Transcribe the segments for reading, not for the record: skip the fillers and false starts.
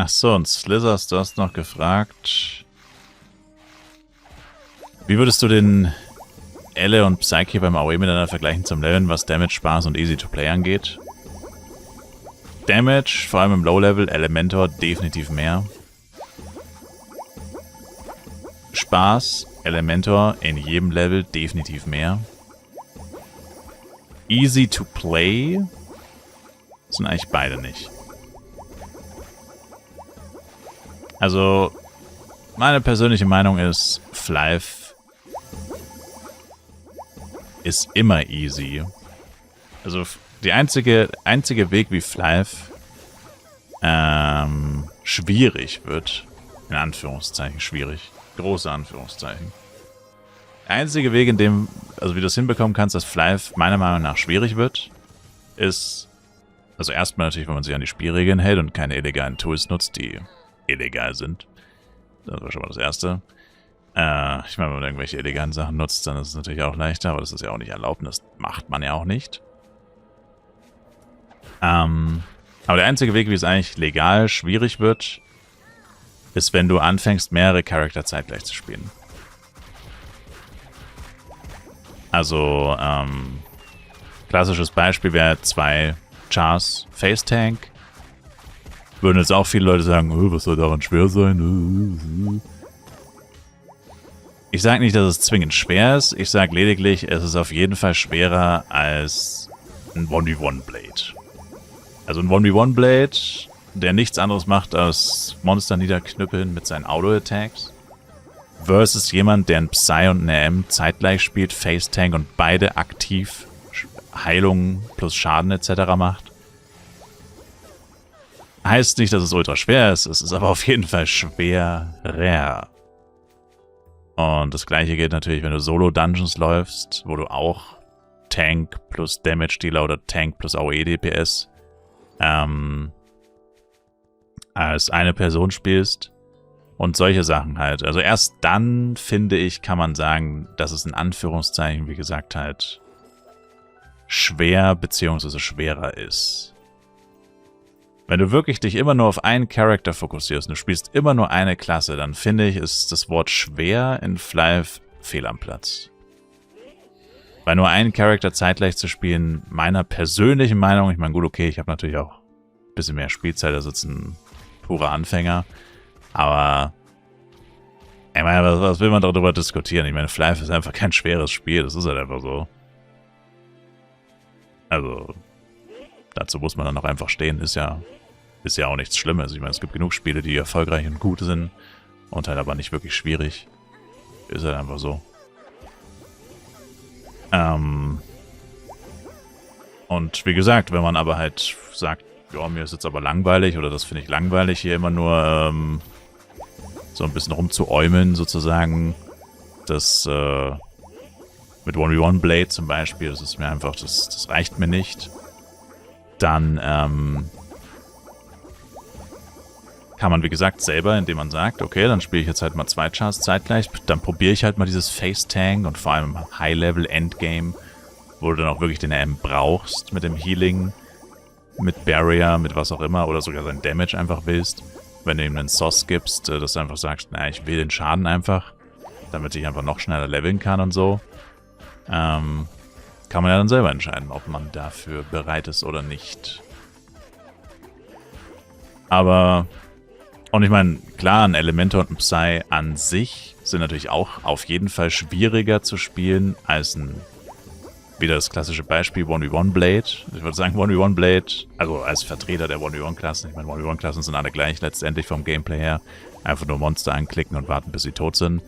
Ach so, und Slithers, du hast noch gefragt. Wie würdest du den Elle und Psyche beim AOE miteinander vergleichen zum Leveln, was Damage, Spaß und Easy to Play angeht? Damage, vor allem im Low-Level, Elementor definitiv mehr. Spaß, Elementor in jedem Level definitiv mehr. Easy to Play sind eigentlich beide nicht. Also, meine persönliche Meinung ist, Flyve ist immer easy. Also, der einzige Weg, wie Flyve schwierig wird, in Anführungszeichen schwierig, große Anführungszeichen. Der einzige Weg, in dem, also wie du es hinbekommen kannst, dass Flyve meiner Meinung nach schwierig wird, ist, also erstmal natürlich, wenn man sich an die Spielregeln hält und keine illegalen Tools nutzt, die illegal sind. Das war schon mal das Erste. Ich meine, wenn man irgendwelche illegalen Sachen nutzt, dann ist es natürlich auch leichter, aber das ist ja auch nicht erlaubt und das macht man ja auch nicht. Aber der einzige Weg, wie es eigentlich legal schwierig wird, ist, wenn du anfängst, mehrere Charakter zeitgleich zu spielen. Also, klassisches Beispiel wäre 2 Chars Face Tank. Würden jetzt auch viele Leute sagen, was soll daran schwer sein? Ich sage nicht, dass es zwingend schwer ist. Ich sage lediglich, es ist auf jeden Fall schwerer als ein 1v1 Blade. Also ein 1v1 Blade, der nichts anderes macht als Monster niederknüppeln mit seinen Auto-Attacks. Versus jemand, der ein Psy und eine M zeitgleich spielt, Face Tank und beide aktiv Heilung plus Schaden etc. macht. Heißt nicht, dass es ultra schwer ist, es ist aber auf jeden Fall schwerer. Und das gleiche gilt natürlich, wenn du Solo-Dungeons läufst, wo du auch Tank plus Damage-Dealer oder Tank plus AOE-DPS als eine Person spielst und solche Sachen halt. Also erst dann, finde ich, kann man sagen, dass es in Anführungszeichen, wie gesagt, halt schwer bzw. schwerer ist. Wenn du wirklich dich immer nur auf einen Charakter fokussierst und du spielst immer nur eine Klasse, dann finde ich, ist das Wort schwer in Flyve fehl am Platz. Weil nur einen Charakter zeitgleich zu spielen, meiner persönlichen Meinung, ich meine, gut, okay, ich habe natürlich auch ein bisschen mehr Spielzeit, da sitzt ein purer Anfänger, aber ich meine, was will man darüber diskutieren? Ich meine, Flyve ist einfach kein schweres Spiel, das ist halt einfach so. Also, dazu muss man dann auch einfach stehen, ist ja auch nichts Schlimmes. Ich meine, es gibt genug Spiele, die erfolgreich und gut sind und halt aber nicht wirklich schwierig. Ist halt einfach so. Und wie gesagt, wenn man aber halt sagt, ja, mir ist jetzt aber langweilig oder das finde ich langweilig, hier immer nur so ein bisschen rumzuäumeln sozusagen, das mit 1v1 Blade zum Beispiel, das ist mir einfach, das reicht mir nicht. Dann kann man, wie gesagt, selber, indem man sagt, okay, dann spiele ich jetzt halt mal 2 Chars zeitgleich, dann probiere ich halt mal dieses Face Tank und vor allem High-Level Endgame, wo du dann auch wirklich den AM brauchst mit dem Healing, mit Barrier, mit was auch immer, oder sogar sein Damage einfach willst. Wenn du ihm einen Sauce gibst, dass du einfach sagst, naja, ich will den Schaden einfach, damit ich einfach noch schneller leveln kann und so. Kann man ja dann selber entscheiden, ob man dafür bereit ist oder nicht. Aber, und ich meine, klar, ein Elementor und ein Psy an sich sind natürlich auch auf jeden Fall schwieriger zu spielen als ein, wieder das klassische Beispiel, 1v1 Blade. Ich würde sagen, 1v1 Blade, also als Vertreter der 1v1-Klassen, ich meine, 1v1-Klassen sind alle gleich letztendlich vom Gameplay her. Einfach nur Monster anklicken und warten, bis sie tot sind.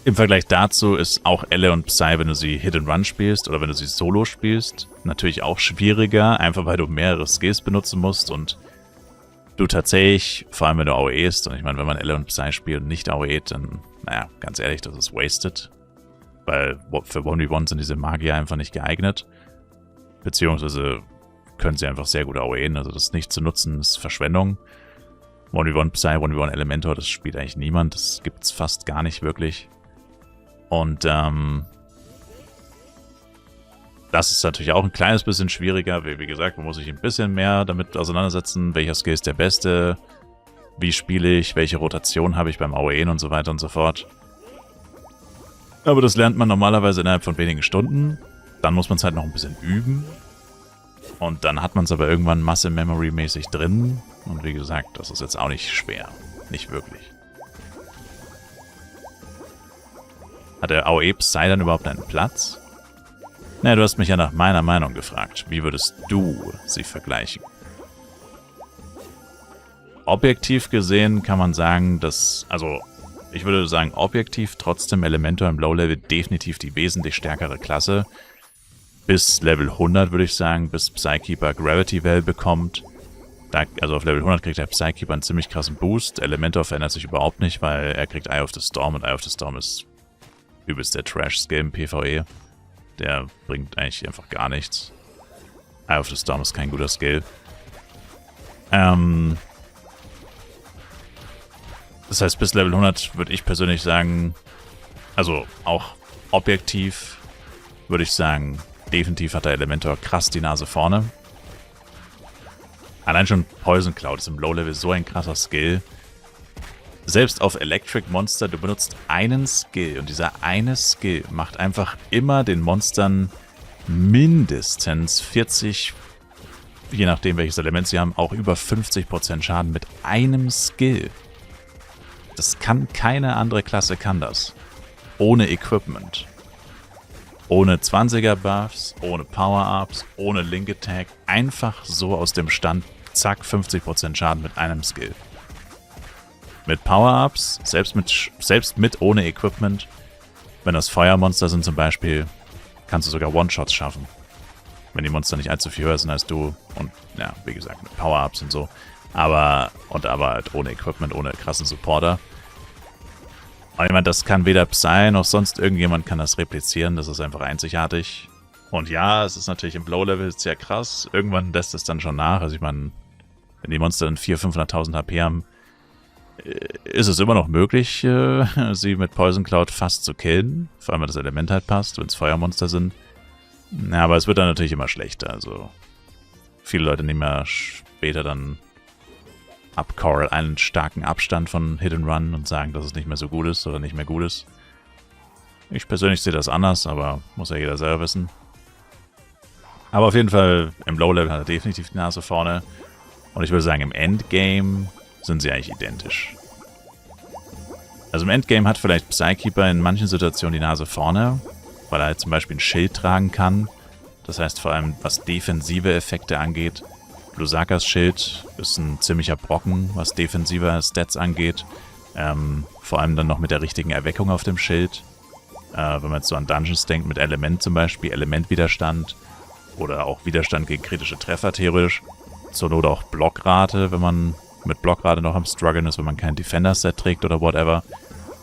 Im Vergleich dazu ist auch Elle und Psy, wenn du sie Hit and Run spielst oder wenn du sie solo spielst, natürlich auch schwieriger, einfach weil du mehrere Skills benutzen musst und du tatsächlich, vor allem wenn du AOEst, und ich meine, wenn man Elle und Psy spielt und nicht AOEt, dann, naja, ganz ehrlich, das ist wasted. Weil für 1v1 sind diese Magier einfach nicht geeignet. Beziehungsweise können sie einfach sehr gut AOEen, also das nicht zu nutzen ist Verschwendung. 1v1 Psy, 1v1 Elementor, das spielt eigentlich niemand, das gibt's fast gar nicht wirklich. Und Das ist natürlich auch ein kleines bisschen schwieriger. Wie gesagt, man muss sich ein bisschen mehr damit auseinandersetzen. Welcher Skill ist der beste? Wie spiele ich? Welche Rotation habe ich beim AOEen und so weiter und so fort. Aber das lernt man normalerweise innerhalb von wenigen Stunden. Dann muss man es halt noch ein bisschen üben. Und dann hat man es aber irgendwann Muscle-Memory-mäßig drin. Und wie gesagt, das ist jetzt auch nicht schwer. Nicht wirklich. Hat der AOE Psy dann überhaupt einen Platz? Na, du hast mich ja nach meiner Meinung gefragt. Wie würdest du sie vergleichen? Objektiv gesehen kann man sagen, dass... Also, ich würde sagen, objektiv trotzdem Elementor im Low-Level definitiv die wesentlich stärkere Klasse. Bis Level 100 würde ich sagen, bis Psykeeper Gravity Well bekommt. Also auf Level 100 kriegt der Psykeeper einen ziemlich krassen Boost. Elementor verändert sich überhaupt nicht, weil er kriegt Eye of the Storm und Eye of the Storm ist übelst der Trash-Skill im PvE. Der bringt eigentlich einfach gar nichts. Eye of the Storm ist kein guter Skill. Das heißt, bis Level 100 würde ich persönlich sagen, also auch objektiv würde ich sagen, definitiv hat der Elementor krass die Nase vorne. Allein schon Poison Cloud ist im Low-Level so ein krasser Skill. Selbst auf Electric Monster, du benutzt einen Skill und dieser eine Skill macht einfach immer den Monstern mindestens 40, je nachdem welches Element sie haben, auch über 50% Schaden mit einem Skill. Das kann keine andere Klasse, kann das. Ohne Equipment. Ohne 20er Buffs, ohne Power-Ups, ohne Link Attack. Einfach so aus dem Stand, zack, 50% Schaden mit einem Skill. Mit Power-Ups, selbst mit ohne Equipment, wenn das Feuermonster sind zum Beispiel, kannst du sogar One-Shots schaffen. Wenn die Monster nicht allzu viel höher sind als du. Und ja, wie gesagt, mit Power-Ups und so. Aber halt ohne Equipment, ohne krassen Supporter. Und ich meine, das kann weder Psy noch sonst irgendjemand kann das replizieren. Das ist einfach einzigartig. Und ja, es ist natürlich im Low-Level sehr krass. Irgendwann lässt es dann schon nach. Also ich meine, wenn die Monster dann 400.000, 500.000 HP haben, ist es immer noch möglich, sie mit Poison Cloud fast zu killen. Vor allem, wenn das Element halt passt, wenn es Feuermonster sind. Ja, aber es wird dann natürlich immer schlechter. Also viele Leute nehmen ja später dann ab Coral einen starken Abstand von Hit and Run und sagen, dass es nicht mehr so gut ist oder nicht mehr gut ist. Ich persönlich sehe das anders, aber muss ja jeder selber wissen. Aber auf jeden Fall, im Low-Level hat er definitiv die Nase vorne. Und ich würde sagen, im Endgame sind sie eigentlich identisch. Also im Endgame hat vielleicht Psykeeper in manchen Situationen die Nase vorne, weil er halt zum Beispiel ein Schild tragen kann. Das heißt vor allem, was defensive Effekte angeht. Lusakas Schild ist ein ziemlicher Brocken, was defensive Stats angeht. Vor allem dann noch mit der richtigen Erweckung auf dem Schild. Wenn man jetzt so an Dungeons denkt, mit Element zum Beispiel, Elementwiderstand. Oder auch Widerstand gegen kritische Treffer theoretisch. Zur Not auch Blockrate, wenn man mit Blockrate noch am Struggeln ist, wenn man kein Defender-Set trägt oder whatever.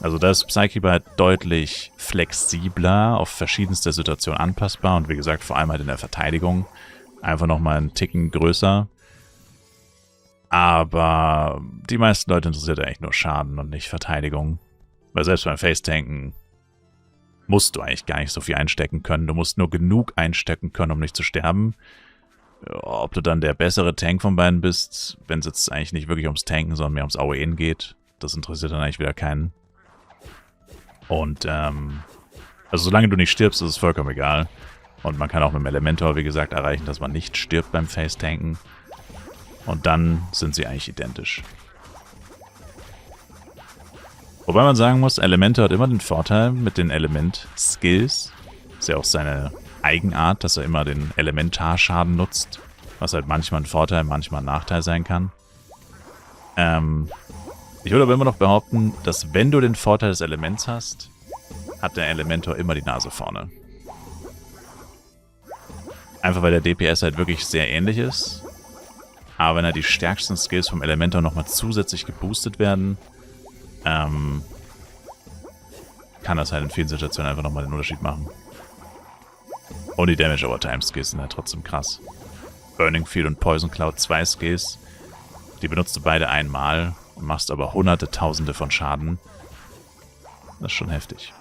Also da ist Psykeeper halt deutlich flexibler, auf verschiedenste Situationen anpassbar und wie gesagt, vor allem halt in der Verteidigung einfach nochmal einen Ticken größer. Aber die meisten Leute interessiert eigentlich nur Schaden und nicht Verteidigung. Weil selbst beim Face-Tanken musst du eigentlich gar nicht so viel einstecken können. Du musst nur genug einstecken können, um nicht zu sterben. Ob du dann der bessere Tank von beiden bist, wenn es jetzt eigentlich nicht wirklich ums Tanken, sondern mehr ums AOEen geht, das interessiert dann eigentlich wieder keinen. Und, also solange du nicht stirbst, ist es vollkommen egal. Und man kann auch mit dem Elementor, wie gesagt, erreichen, dass man nicht stirbt beim Face-Tanken. Und dann sind sie eigentlich identisch. Wobei man sagen muss, Elementor hat immer den Vorteil mit den Element-Skills. Ist ja auch seine Eigenart, dass er immer den Elementarschaden nutzt. Was halt manchmal ein Vorteil, manchmal ein Nachteil sein kann. Ich würde aber immer noch behaupten, dass wenn du den Vorteil des Elements hast, hat der Elementor immer die Nase vorne. Einfach weil der DPS halt wirklich sehr ähnlich ist. Aber wenn er die stärksten Skills vom Elementor nochmal zusätzlich geboostet werden, kann das halt in vielen Situationen einfach nochmal den Unterschied machen. Und die Damage over Time Skills sind halt trotzdem krass. Burning Field und Poison Cloud, 2 Skills. Die benutzt du beide einmal und machst aber hunderte, tausende von Schaden. Das ist schon heftig.